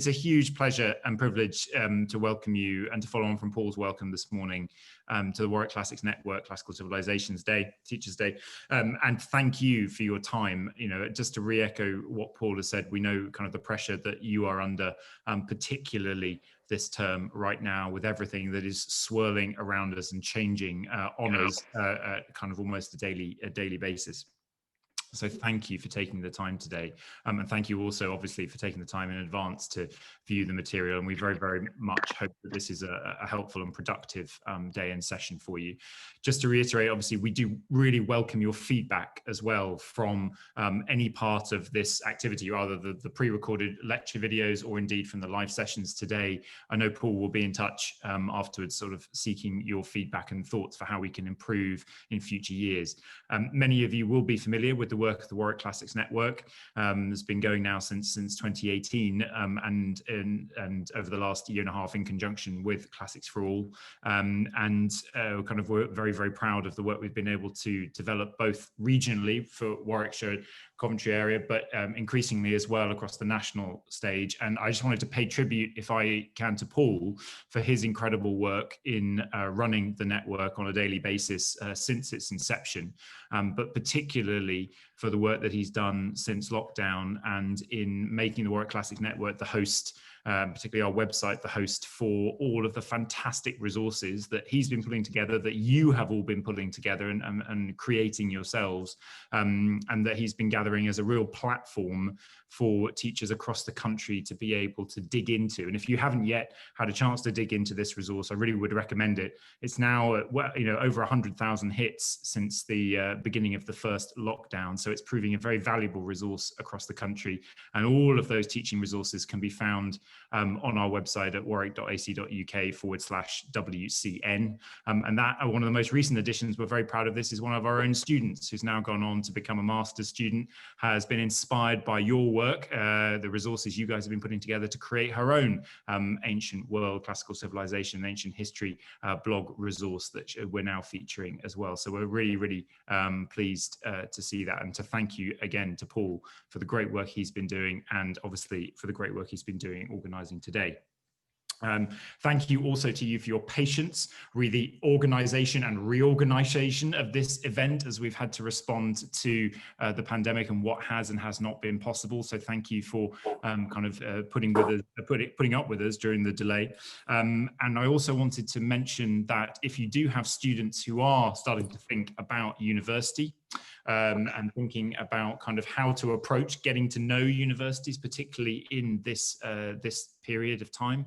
it's a huge pleasure and privilege to welcome you and to follow on from Paul's welcome this morning to the Warwick Classics Network, Classical Civilizations Day, Teachers Day. And thank you for your time. You know, just to re-echo what Paul has said, we know kind of the pressure that you are under, particularly this term right now, with everything that is swirling around us and changing on us kind of almost a daily basis. So thank you for taking the time today. And thank you also, obviously, for taking the time in advance to view the material. And we very, very much hope that this is a helpful and productive day and session for you. Just to reiterate, obviously, we do really welcome your feedback as well from any part of this activity, either the pre-recorded lecture videos or indeed from the live sessions today. I know Paul will be in touch afterwards, sort of seeking your feedback and thoughts for how we can improve in future years. Many of you will be familiar with the work of the Warwick Classics Network. Has been going now since 2018 and over the last year and a half in conjunction with Classics for All. We're very, very proud of the work we've been able to develop both regionally for Warwickshire, Coventry area, but increasingly as well across the national stage. And I just wanted to pay tribute, if I can, to Paul for his incredible work in running the network on a daily basis since its inception, but particularly for the work that he's done since lockdown and in making the Warwick Classics Network the host, particularly our website, the host for all of the fantastic resources that he's been putting together, that you have all been putting together and creating yourselves, and that he's been gathering as a real platform for teachers across the country to be able to dig into. And if you haven't yet had a chance to dig into this resource, I really would recommend it. It's now over 100,000 hits since the beginning of the first lockdown. So it's proving a very valuable resource across the country. And all of those teaching resources can be found on our website at warwick.ac.uk/WCN. And that one of the most recent additions, we're very proud of this, is one of our own students who's now gone on to become a master's student, has been inspired by your work, the resources you guys have been putting together to create her own ancient world, classical civilization, ancient history blog resource that we're now featuring as well. So we're really, really pleased to see that, and to thank you again to Paul for the great work he's been doing, and obviously for the great work he's been doing organising today. Thank you also to you for your patience with the organisation and reorganisation of this event, as we've had to respond to the pandemic and what has and has not been possible. So thank you for putting up with us during the delay. And I also wanted to mention that if you do have students who are starting to think about university, and thinking about kind of how to approach getting to know universities, particularly in this period of time.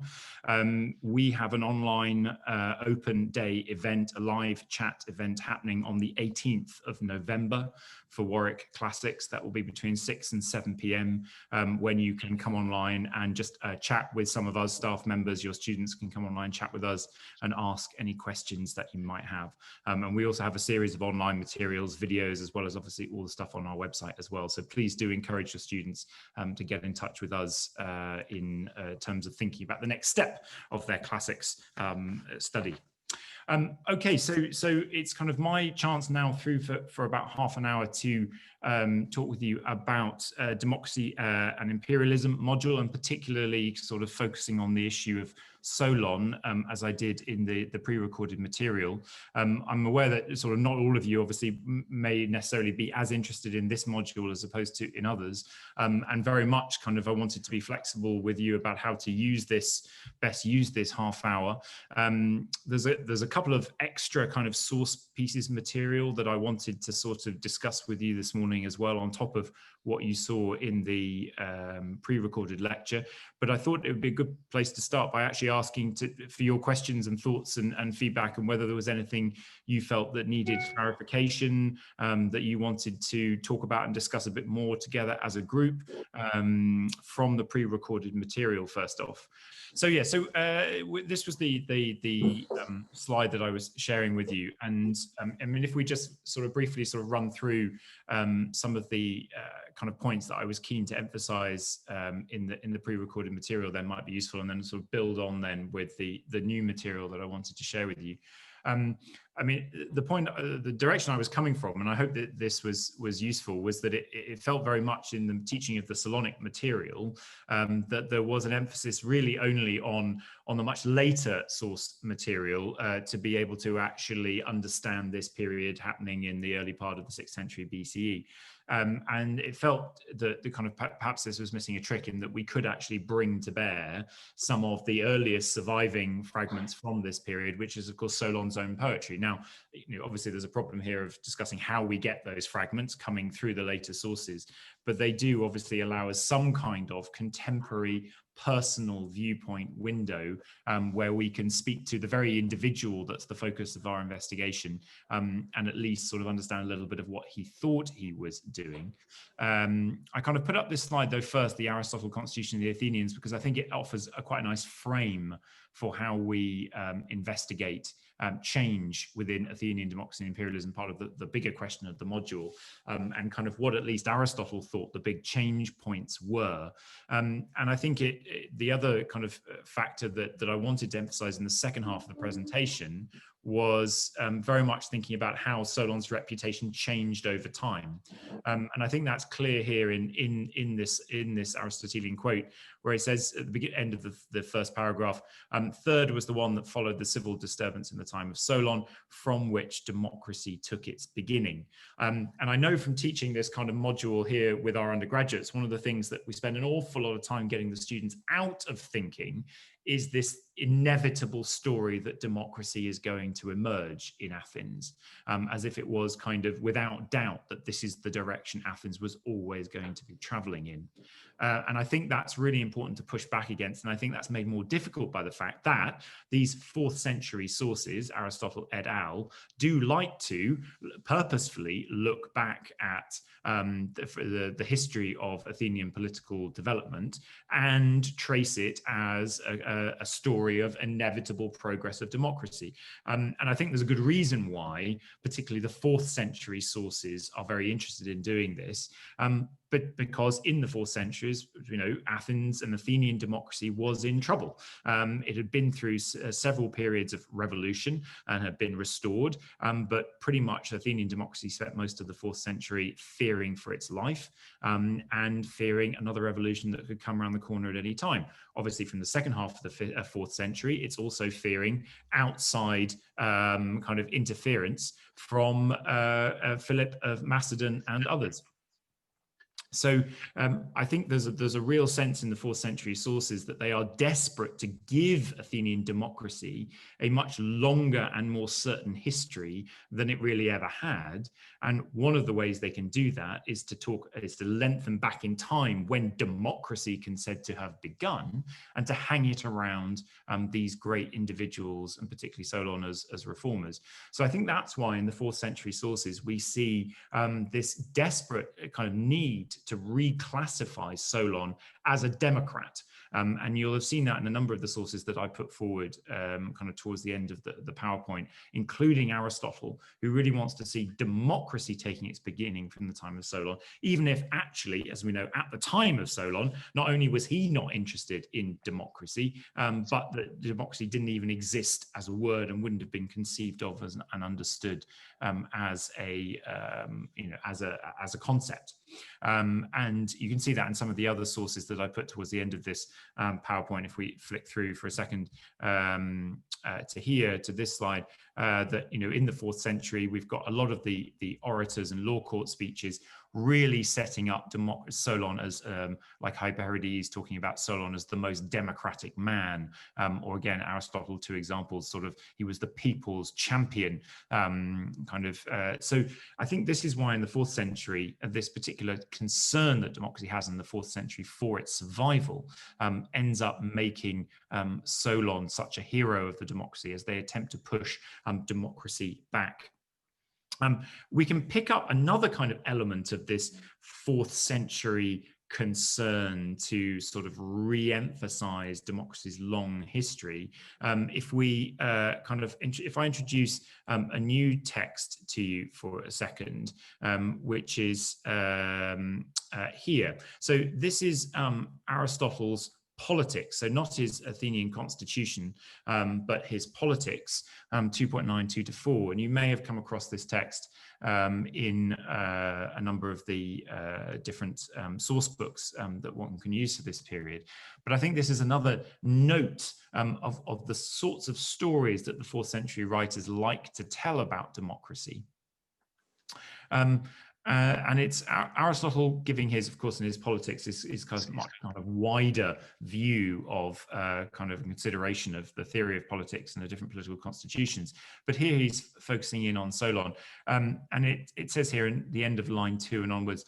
We have an online open day event, a live chat event happening on the 18th of November for Warwick Classics. That will be between 6 and 7 p.m. When you can come online and just chat with some of us staff members. Your students can come online, chat with us and ask any questions that you might have. And we also have a series of online materials, videos, as well as obviously all the stuff on our website as well. So please do encourage your students to get in touch with us in terms of thinking about the next step of their classics study. Okay, so it's kind of my chance now through for about half an hour to talk with you about democracy and imperialism module, and particularly sort of focusing on the issue of Solon, as I did in the pre-recorded material. I'm aware that sort of not all of you obviously may necessarily be as interested in this module as opposed to in others, and very much kind of I wanted to be flexible with you about how to best use this half hour. There's a couple of extra kind of source pieces of material that I wanted to sort of discuss with you this morning as well, on top of what you saw in the pre-recorded lecture. But I thought it would be a good place to start by actually asking for your questions and thoughts and feedback, and whether there was anything you felt that needed clarification, that you wanted to talk about and discuss a bit more together as a group from the pre-recorded material first off. So yeah, so this was the slide that I was sharing with you, and I mean, if we just sort of briefly sort of run through some of the kind of points that I was keen to emphasize in the pre-recorded material, then might be useful, and then sort of build on then with the new material that I wanted to share with you. I mean, the point, the direction I was coming from, and I hope that this was useful, was that it felt very much in the teaching of the Solonic material that there was an emphasis really only on the much later source material to be able to actually understand this period happening in the early part of the 6th century BCE. And it felt that the kind of perhaps this was missing a trick in that we could actually bring to bear some of the earliest surviving fragments from this period, which is of course Solon's own poetry. Now, obviously there's a problem here of discussing how we get those fragments coming through the later sources, but they do obviously allow us some kind of contemporary personal viewpoint window where we can speak to the very individual that's the focus of our investigation, and at least sort of understand a little bit of what he thought he was doing. I kind of put up this slide though first, the Aristotle Constitution of the Athenians, because I think it offers a quite nice frame for how we investigate change within Athenian democracy and imperialism, part of the bigger question of the module, and kind of what at least Aristotle thought the big change points were. And I think the other kind of factor that I wanted to emphasize in the second half of the presentation was very much thinking about how Solon's reputation changed over time. And I think that's clear here in this Aristotelian quote, where he says at the end of the first paragraph, third was the one that followed the civil disturbance in the time of Solon, from which democracy took its beginning. And I know from teaching this kind of module here with our undergraduates, one of the things that we spend an awful lot of time getting the students out of thinking is this inevitable story that democracy is going to emerge in Athens, as if it was kind of without doubt that this is the direction Athens was always going to be traveling in. And I think that's really important to push back against. And I think that's made more difficult by the fact that these 4th century sources, Aristotle et al., do like to purposefully look back at the history of Athenian political development and trace it as a story of inevitable progress of democracy. And I think there's a good reason why, particularly the 4th century sources are very interested in doing this. But because in the 4th centuries, Athens and Athenian democracy was in trouble. It had been through several periods of revolution and had been restored, but pretty much Athenian democracy spent most of the 4th century fearing for its life and fearing another revolution that could come around the corner at any time. Obviously, from the second half of the 4th century, it's also fearing outside kind of interference from Philip of Macedon and others. So I think there's a real sense in the 4th century sources that they are desperate to give Athenian democracy a much longer and more certain history than it really ever had. And one of the ways they can do that is to lengthen back in time when democracy can said to have begun, and to hang it around these great individuals, and particularly Solon as reformers. So I think that's why in the 4th century sources we see this desperate kind of need to reclassify Solon as a democrat. And you'll have seen that in a number of the sources that I put forward kind of towards the end of the PowerPoint, including Aristotle, who really wants to see democracy taking its beginning from the time of Solon, even if actually, as we know, at the time of Solon, not only was he not interested in democracy, but that democracy didn't even exist as a word and wouldn't have been conceived of as and understood as a concept. And you can see that in some of the other sources that I put towards the end of this PowerPoint. If we flick through for a second to this slide, that in the 4th century we've got a lot of the orators and law court speeches really setting up Solon as like Hyperides talking about Solon as the most democratic man, or again Aristotle, 2 examples, sort of he was the people's champion, so I think this is why in the 4th century this particular concern that democracy has in the 4th century for its survival ends up making Solon such a hero of the democracy as they attempt to push democracy back. We can pick up another kind of element of this 4th century concern to sort of re-emphasize democracy's long history. If I introduce a new text to you for a second, which is here. So this is Aristotle's politics. So not his Athenian constitution, but his politics, 2.9, 2 to 4. And you may have come across this text in a number of the different source books that one can use for this period. But I think this is another note of the sorts of stories that the 4th century writers like to tell about democracy. And it's Aristotle giving his, of course, in his politics, his kind of much kind of wider view of kind of consideration of the theory of politics and the different political constitutions. But here he's focusing in on Solon. And it says here in the end of line 2 and onwards,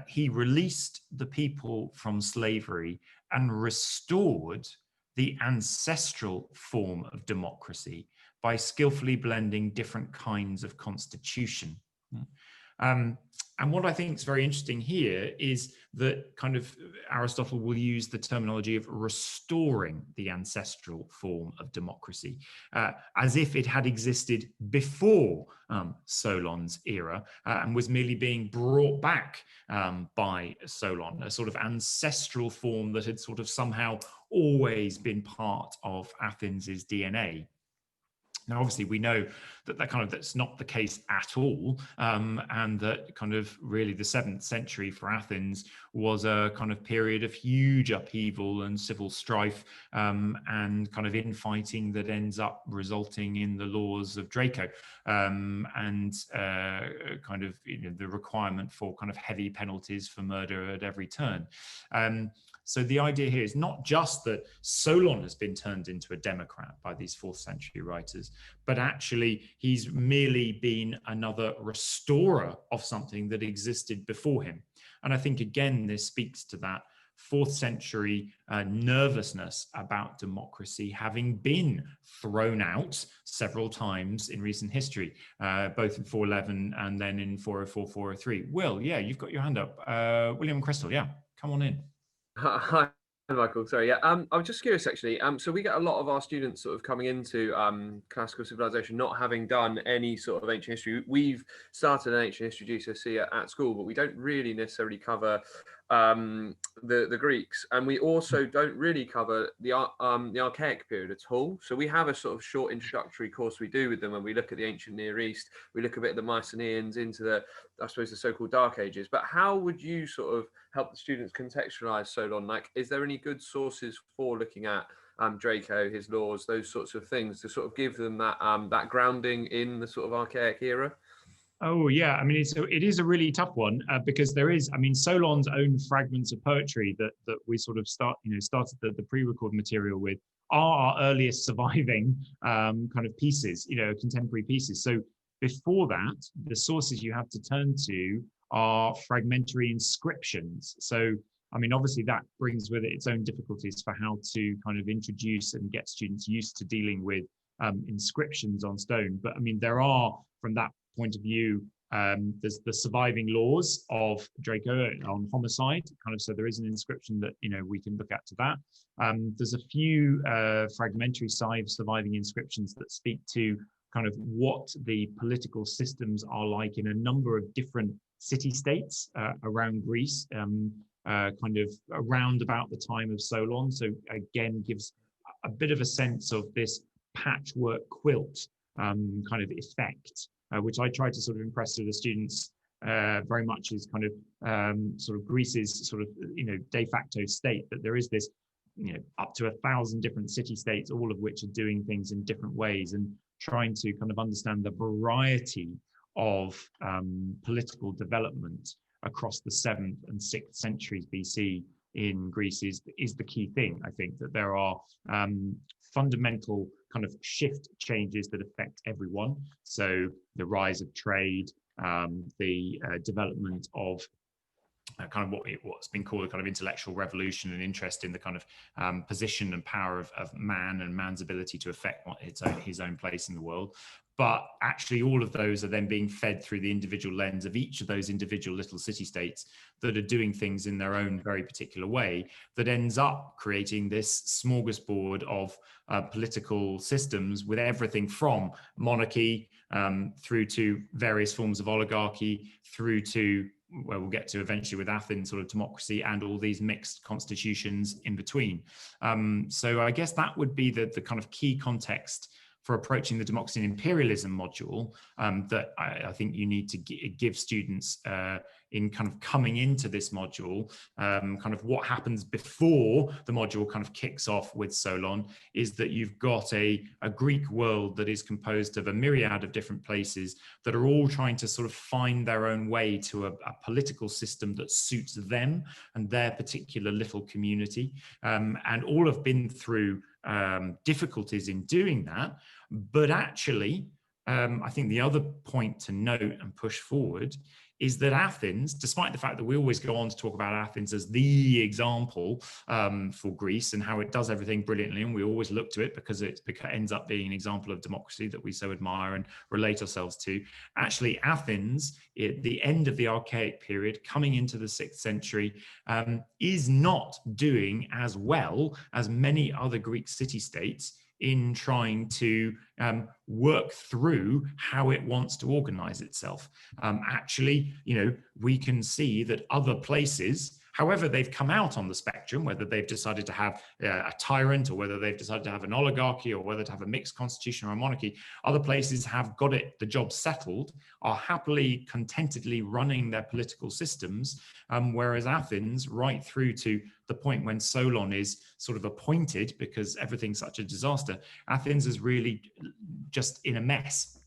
he released the people from slavery and restored the ancestral form of democracy by skillfully blending different kinds of constitution. And what I think is very interesting here is that kind of Aristotle will use the terminology of restoring the ancestral form of democracy, as if it had existed before Solon's era and was merely being brought back by Solon, a sort of ancestral form that had sort of somehow always been part of Athens's DNA. Now, obviously, we know that that's not the case at all, and that kind of really the 7th century for Athens was a kind of period of huge upheaval and civil strife and kind of infighting that ends up resulting in the laws of Draco and kind of the requirement for kind of heavy penalties for murder at every turn. So the idea here is not just that Solon has been turned into a democrat by these 4th century writers, but actually he's merely been another restorer of something that existed before him. And I think, again, this speaks to that 4th century nervousness about democracy having been thrown out several times in recent history, both in 411 and then in 404, 403. Will, yeah, you've got your hand up. William and Crystal, yeah, come on in. Hi, Michael. Sorry, yeah. I was just curious, actually. So we get a lot of our students sort of coming into classical civilization not having done any sort of ancient history. We've started an ancient history GCSE at school, but we don't really necessarily cover the Greeks, and we also don't really cover the Archaic period at all. So we have a sort of short introductory course we do with them when we look at the ancient Near East. We look a bit at the Mycenaeans into the, I suppose, the so-called Dark Ages. But how would you sort of help the students contextualize Solon? Like, is there any good sources for looking at Draco, his laws, those sorts of things, to sort of give them that that grounding in the sort of Archaic era? Oh yeah, I mean it is a really tough one because there is, I mean, Solon's own fragments of poetry that we sort of started the pre-record material with are our earliest surviving kind of pieces, contemporary pieces. So before that, the sources you have to turn to are fragmentary inscriptions. So I mean, obviously that brings with it its own difficulties for how to kind of introduce and get students used to dealing with inscriptions on stone. But I mean, there are, from that point of view, there's the surviving laws of Draco on homicide, kind of, so there is an inscription that we can look at to that. There's a few fragmentary surviving inscriptions that speak to kind of what the political systems are like in a number of different city-states around Greece, kind of around about the time of Solon. So again, gives a bit of a sense of this patchwork quilt kind of effect, which I try to sort of impress to the students very much is kind of sort of Greece's sort of de facto state, that there is this up to 1,000 different city-states, all of which are doing things in different ways, and trying to kind of understand the variety of political development across the 7th and 6th centuries BC in Greece is the key thing. I think that there are fundamental kind of shift changes that affect everyone. So the rise of trade, the development of kind of what's been called a kind of intellectual revolution and interest in the kind of position and power of man and man's ability to affect his own place in the world. But actually all of those are then being fed through the individual lens of each of those individual little city-states that are doing things in their own very particular way, that ends up creating this smorgasbord of political systems with everything from monarchy through to various forms of oligarchy, through to where we'll get to eventually with Athens, sort of democracy and all these mixed constitutions in between. So I guess that would be the kind of key context for approaching the democracy and imperialism module that I think you need to give students in kind of coming into this module. Kind of what happens before the module kind of kicks off with Solon is that you've got a Greek world that is composed of a myriad of different places that are all trying to sort of find their own way to a political system that suits them and their particular little community. And all have been through difficulties in doing that. But actually, I think the other point to note and push forward is that Athens, despite the fact that we always go on to talk about Athens as the example for Greece and how it does everything brilliantly, and we always look to it because it ends up being an example of democracy that we so admire and relate ourselves to. Actually, Athens, at the end of the Archaic period, coming into the 6th century, is not doing as well as many other Greek city-states in trying to work through how it wants to organize itself. Actually, we can see that other places, however they've come out on the spectrum, whether they've decided to have a tyrant or whether they've decided to have an oligarchy or whether to have a mixed constitution or a monarchy, other places have got the job settled, are happily, contentedly running their political systems, whereas Athens, right through to the point when Solon is sort of appointed because everything's such a disaster, Athens is really just in a mess.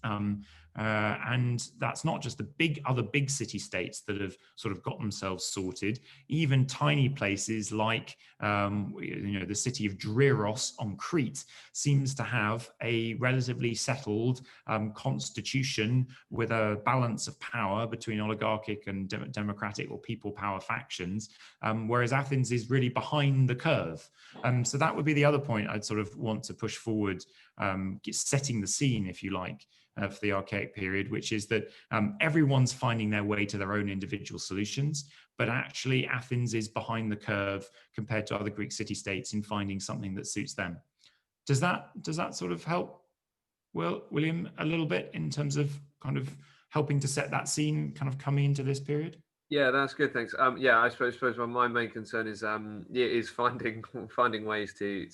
And that's not just the other big city states that have sort of got themselves sorted. Even tiny places like the city of Dreros on Crete seems to have a relatively settled constitution with a balance of power between oligarchic and democratic or people power factions, whereas Athens is really behind the curve. So that would be the other point I'd sort of want to push forward, setting the scene, if you like, for the Archaic period, which is that everyone's finding their way to their own individual solutions, but actually Athens is behind the curve compared to other Greek city-states in finding something that suits them. Does that sort of help, William, a little bit in terms of kind of helping to set that scene kind of coming into this period? Yeah, that's good. Thanks. Yeah, I suppose my main concern is finding ways to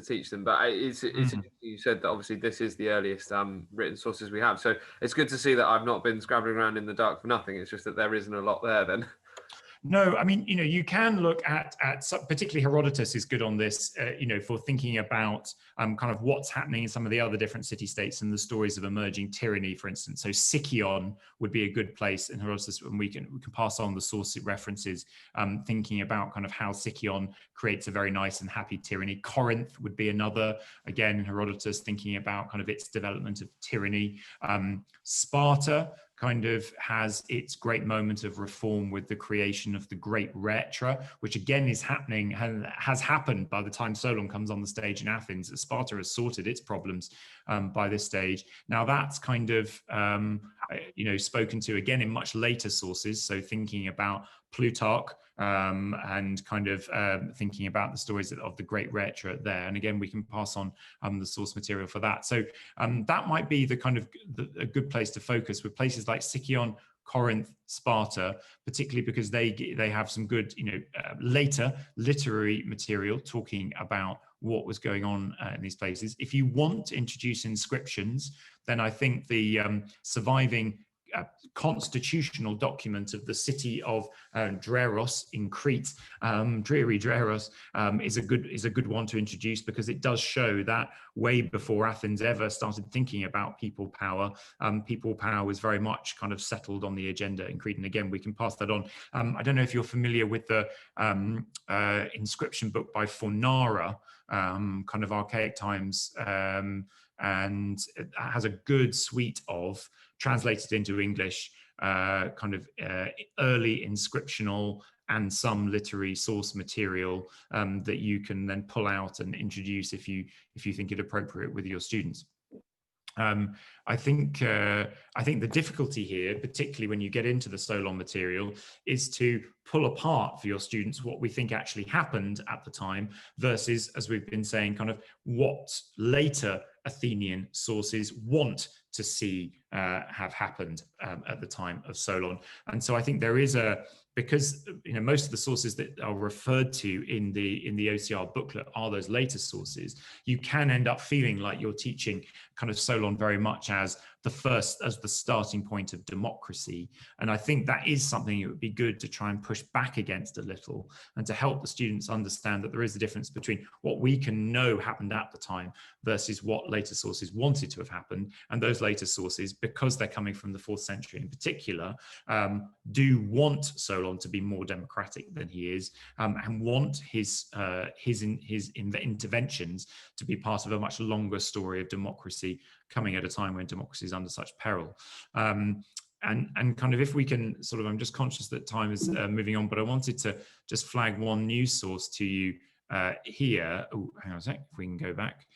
teach them. But it's you said that obviously this is the earliest written sources we have, so it's good to see that I've not been scrabbling around in the dark for nothing. It's just that there isn't a lot there then. No, I mean, you can look at particularly Herodotus is good on this, for thinking about kind of what's happening in some of the other different city-states and the stories of emerging tyranny, for instance. So Sicyon would be a good place in Herodotus, and we can pass on the source references, thinking about kind of how Sicyon creates a very nice and happy tyranny. Corinth would be another, again, Herodotus thinking about kind of its development of tyranny. Sparta kind of has its great moment of reform with the creation of the great Rhetra, which again is happening and has happened by the time Solon comes on the stage in Athens. Sparta has sorted its problems by this stage. Now that's kind of, spoken to again in much later sources. So thinking about Plutarch and kind of thinking about the stories of the great Rhetra there. And again, we can pass on the source material for that. So that might be the kind of a good place to focus with places like Sicyon, Corinth, Sparta, particularly because they have some good, later literary material talking about what was going on in these places. If you want to introduce inscriptions, then I think the surviving constitutional document of the city of Dreros in Crete, dreary Dreros, is a good one to introduce, because it does show that way before Athens ever started thinking about people power was very much kind of settled on the agenda in Crete. And again, we can pass that on. I don't know if you're familiar with the inscription book by Fornara, kind of archaic times, and it has a good suite of translated into English, kind of early inscriptional and some literary source material that you can then pull out and introduce if you think it appropriate with your students. I think the difficulty here, particularly when you get into the Solon material, is to pull apart for your students what we think actually happened at the time versus, as we've been saying, kind of what later Athenian sources want to see have happened at the time of Solon. And so I think there is because most of the sources that are referred to in the OCR booklet are those later sources, you can end up feeling like you're teaching kind of Solon very much as the starting point of democracy. And I think that is something it would be good to try and push back against a little, and to help the students understand that there is a difference between what we can know happened at the time versus what later sources wanted to have happened. And those later sources, because they're coming from the 4th century in particular, do want Solon to be more democratic than he is, and want his interventions to be part of a much longer story of democracy, coming at a time when democracy is under such peril. And kind of, if we can sort of, I'm just conscious that time is moving on, but I wanted to just flag one news source to you here. Oh, hang on a sec, if we can go back.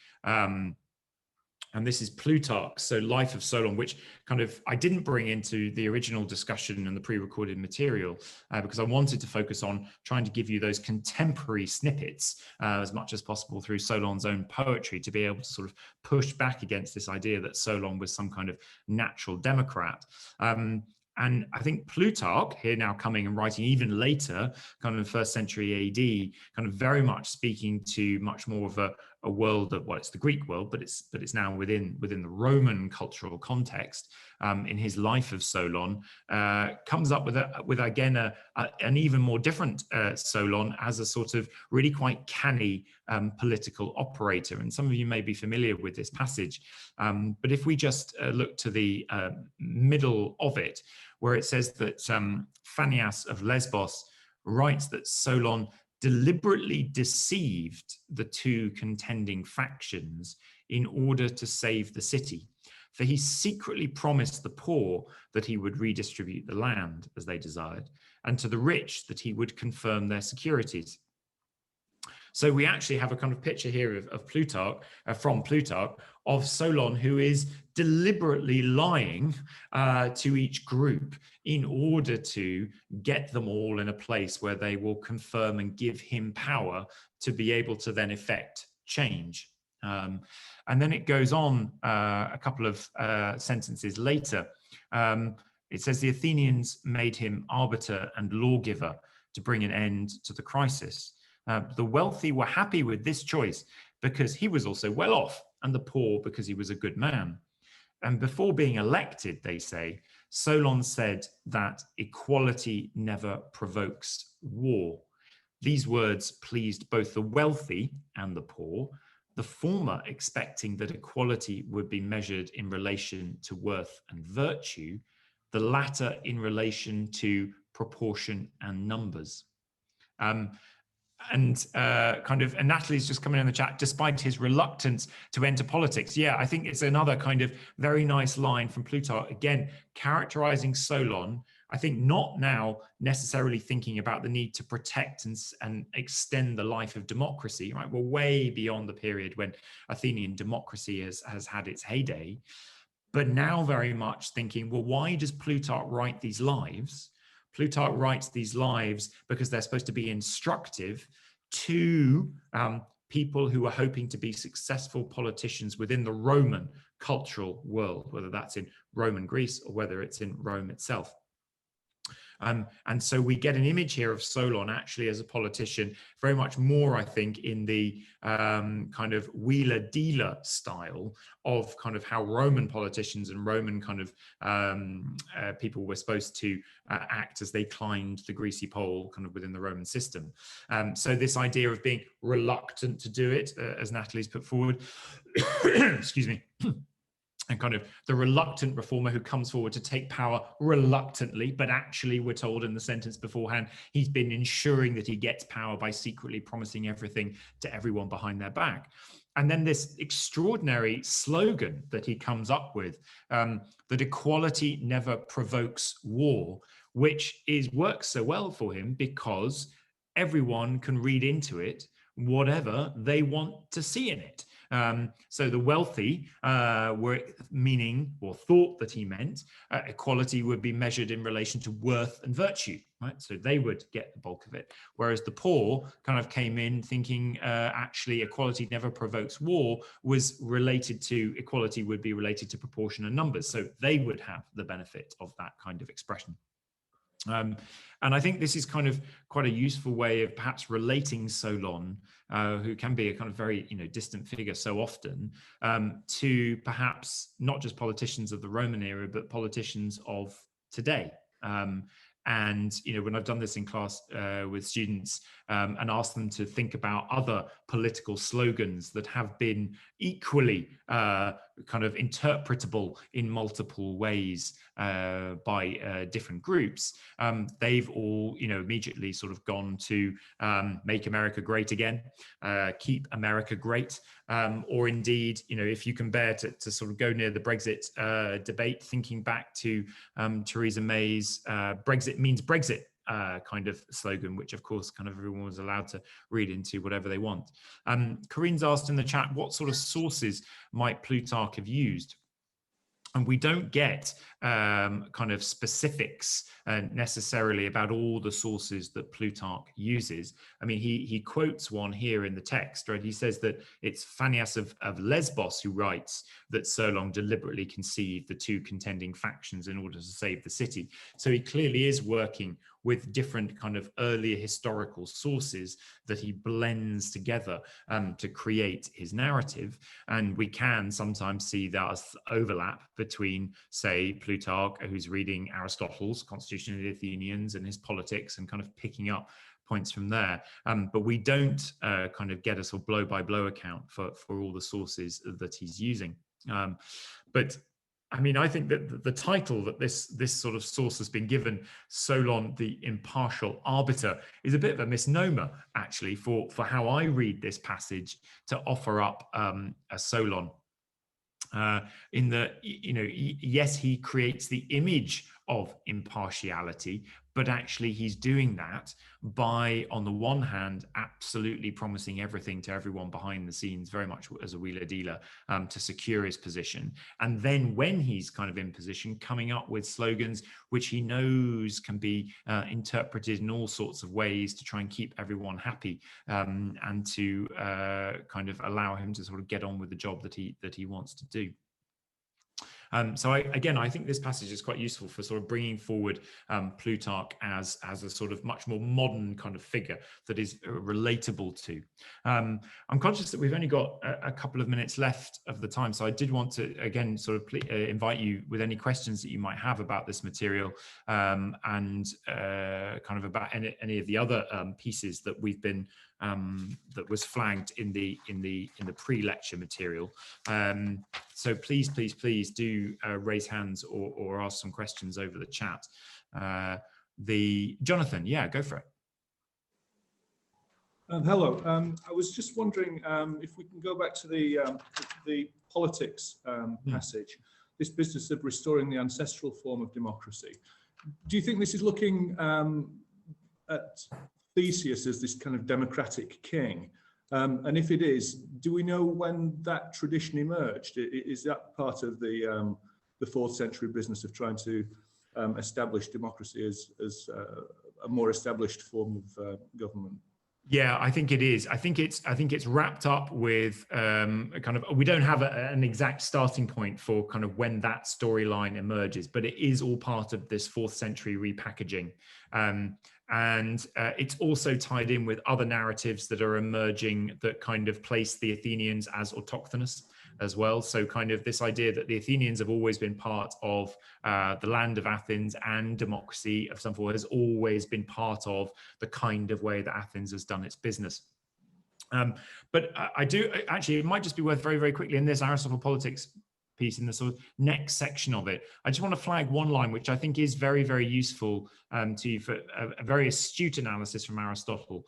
And this is Plutarch, so Life of Solon, which kind of I didn't bring into the original discussion and the pre-recorded material because I wanted to focus on trying to give you those contemporary snippets as much as possible through Solon's own poetry, to be able to sort of push back against this idea that Solon was some kind of natural democrat. And I think Plutarch, here now coming and writing even later, kind of 1st century AD, kind of very much speaking to much more of a world of, well, it's the Greek world, but it's now within the Roman cultural context. In his Life of Solon, comes up with again an even more different Solon as a sort of really quite canny political operator. And some of you may be familiar with this passage, but if we just look to the middle of it, where it says that Phanias of Lesbos writes that Solon deliberately deceived the two contending factions in order to save the city. For he secretly promised the poor that he would redistribute the land as they desired, and to the rich that he would confirm their securities. So we actually have a kind of picture here of Plutarch, from Plutarch, of Solon, who is deliberately lying to each group in order to get them all in a place where they will confirm and give him power to be able to then effect change. And then it goes on a couple of sentences later. It says the Athenians made him arbiter and lawgiver to bring an end to the crisis. The wealthy were happy with this choice because he was also well off, and the poor because he was a good man. And before being elected, they say, Solon said that equality never provokes war. These words pleased both the wealthy and the poor, the former expecting that equality would be measured in relation to worth and virtue, the latter in relation to proportion and numbers. And Natalie's just coming in the chat, despite his reluctance to enter politics. Yeah, I think it's another kind of very nice line from Plutarch, again, characterizing Solon, I think not now necessarily thinking about the need to protect and extend the life of democracy, right? We're way beyond the period when Athenian democracy has had its heyday, but now very much thinking, well, why does Plutarch write these lives? Plutarch writes these lives because they're supposed to be instructive to people who are hoping to be successful politicians within the Roman cultural world, whether that's in Roman Greece or whether it's in Rome itself. And so we get an image here of Solon actually as a politician, very much more, I think, in the kind of wheeler-dealer style of kind of how Roman politicians and Roman kind of people were supposed to act as they climbed the greasy pole kind of within the Roman system. So this idea of being reluctant to do it, as Natalie's put forward, excuse me, and kind of the reluctant reformer who comes forward to take power reluctantly, but actually we're told in the sentence beforehand, he's been ensuring that he gets power by secretly promising everything to everyone behind their back. And then this extraordinary slogan that he comes up with, that equality never provokes war, which works so well for him because everyone can read into it whatever they want to see in it. So the wealthy were meaning, or thought that he meant, equality would be measured in relation to worth and virtue, right? So they would get the bulk of it. Whereas the poor kind of came in thinking actually equality never provokes war, was related to, equality would be related to proportion and numbers. So they would have the benefit of that kind of expression. And I think this is kind of quite a useful way of perhaps relating Solon, who can be a kind of very distant figure so often, to perhaps not just politicians of the Roman era, but politicians of today. And when I've done this in class with students and asked them to think about other political slogans that have been equally kind of interpretable in multiple ways by different groups, they've all immediately sort of gone to make America great again, keep America great, or indeed, if you can bear to sort of go near the Brexit debate, thinking back to Theresa May's Brexit means Brexit kind of slogan, which of course kind of everyone was allowed to read into whatever they want. Corinne's asked in the chat, what sort of sources might Plutarch have used? And we don't get kind of specifics necessarily about all the sources that Plutarch uses. I mean, he quotes one here in the text, right? He says that it's Phanias of Lesbos who writes that Solon deliberately conceived the two contending factions in order to save the city. So he clearly is working with different kind of earlier historical sources that he blends together to create his narrative. And we can sometimes see that overlap between, say, Plutarch, who's reading Aristotle's Constitution of the Athenians and his politics and kind of picking up points from there. But we don't kind of get a sort of blow-by-blow account for all the sources that he's using. But I mean, I think that the title that this sort of source has been given, Solon, the impartial arbiter, is a bit of a misnomer, actually, for how I read this passage to offer up a Solon. In the, yes, he creates the image of impartiality, but actually he's doing that by, on the one hand, absolutely promising everything to everyone behind the scenes, very much as a wheeler dealer, to secure his position. And then when he's kind of in position, coming up with slogans which he knows can be interpreted in all sorts of ways to try and keep everyone happy, and to kind of allow him to sort of get on with the job that he wants to do. So I think this passage is quite useful for sort of bringing forward Plutarch as a sort of much more modern kind of figure that is relatable to. I'm conscious that we've only got a couple of minutes left of the time, so I did want to again sort of invite you with any questions that you might have about this material, and kind of about any of the other pieces that we've been that was flagged in the pre-lecture material. So please do raise hands or ask some questions over the chat. Jonathan, yeah, go for it. Hello. I was just wondering if we can go back to the politics passage, this business of restoring the ancestral form of democracy. Do you think this is looking at Theseus as this kind of democratic king? And if it is, do we know when that tradition emerged? Is that part of the 4th century business of trying to establish democracy as a more established form of government? Yeah, I think it is. I think it's wrapped up with kind of, we don't have an exact starting point for kind of when that storyline emerges, but it is all part of this 4th century repackaging. And it's also tied in with other narratives that are emerging that kind of place the Athenians as autochthonous as well. So kind of this idea that the Athenians have always been part of the land of Athens, and democracy of some form has always been part of the kind of way that Athens has done its business. But I do actually, it might just be worth very, very quickly in this Aristotle Politics piece, in the sort of next section of it, I just want to flag one line which I think is very, very useful to you for a very astute analysis from Aristotle.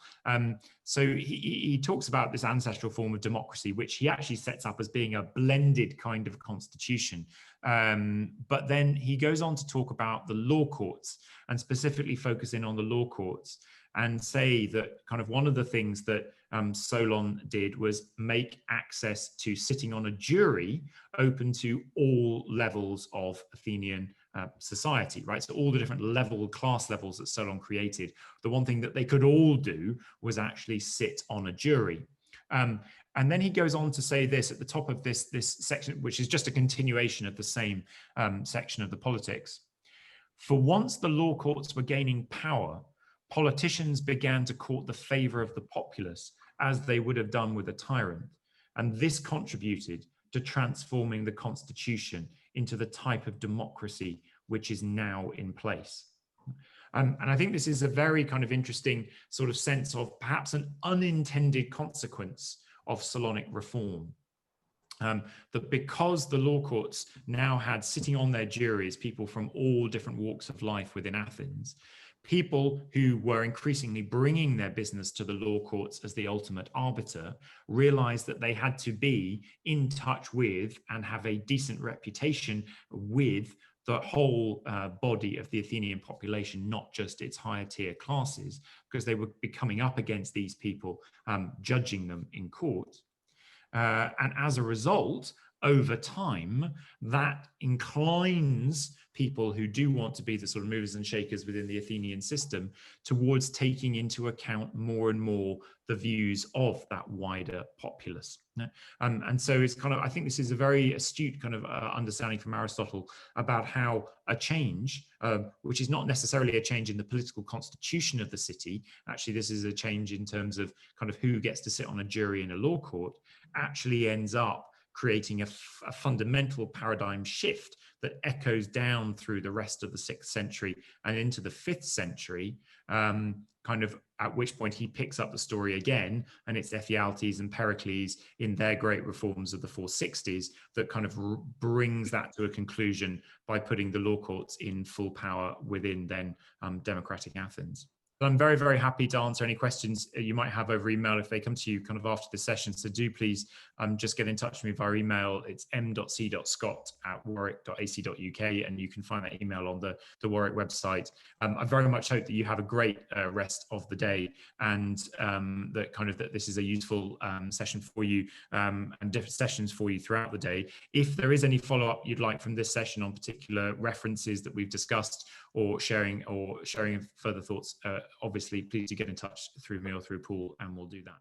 So he talks about this ancestral form of democracy, which he actually sets up as being a blended kind of constitution. But then he goes on to talk about the law courts, and specifically focusing on the law courts, and say that kind of one of the things that Solon did was make access to sitting on a jury open to all levels of Athenian society, right? So all the different class levels that Solon created, the one thing that they could all do was actually sit on a jury. And then he goes on to say this at the top of this section, which is just a continuation of the same section of the Politics. For once the law courts were gaining power, politicians began to court the favor of the populace, as they would have done with a tyrant. And this contributed to transforming the constitution into the type of democracy which is now in place. And I think this is a very kind of interesting sort of sense of perhaps an unintended consequence of Solonic reform. That because the law courts now had sitting on their juries people from all different walks of life within Athens, people who were increasingly bringing their business to the law courts as the ultimate arbiter realized that they had to be in touch with and have a decent reputation with the whole body of the Athenian population, not just its higher tier classes, because they would be coming up against these people, judging them in court. And as a result, over time, that inclines people who do want to be the sort of movers and shakers within the Athenian system towards taking into account more and more the views of that wider populace. And so it's kind of, I think this is a very astute kind of understanding from Aristotle about how a change, which is not necessarily a change in the political constitution of the city, actually this is a change in terms of kind of who gets to sit on a jury in a law court, actually ends up creating a fundamental paradigm shift that echoes down through the rest of the 6th century and into the 5th century, kind of at which point he picks up the story again, and it's Ephialtes and Pericles in their great reforms of the 460s that kind of brings that to a conclusion by putting the law courts in full power within then democratic Athens. I'm very, very happy to answer any questions you might have over email if they come to you kind of after the session. So do please just get in touch with me via email. It's m.c.scott@warwick.ac.uk, and you can find that email on the Warwick website. I very much hope that you have a great rest of the day, and that this is a useful session for you, and different sessions for you throughout the day. If there is any follow-up you'd like from this session on particular references that we've discussed, or sharing further thoughts, obviously, please do get in touch through me or through Paul, and we'll do that.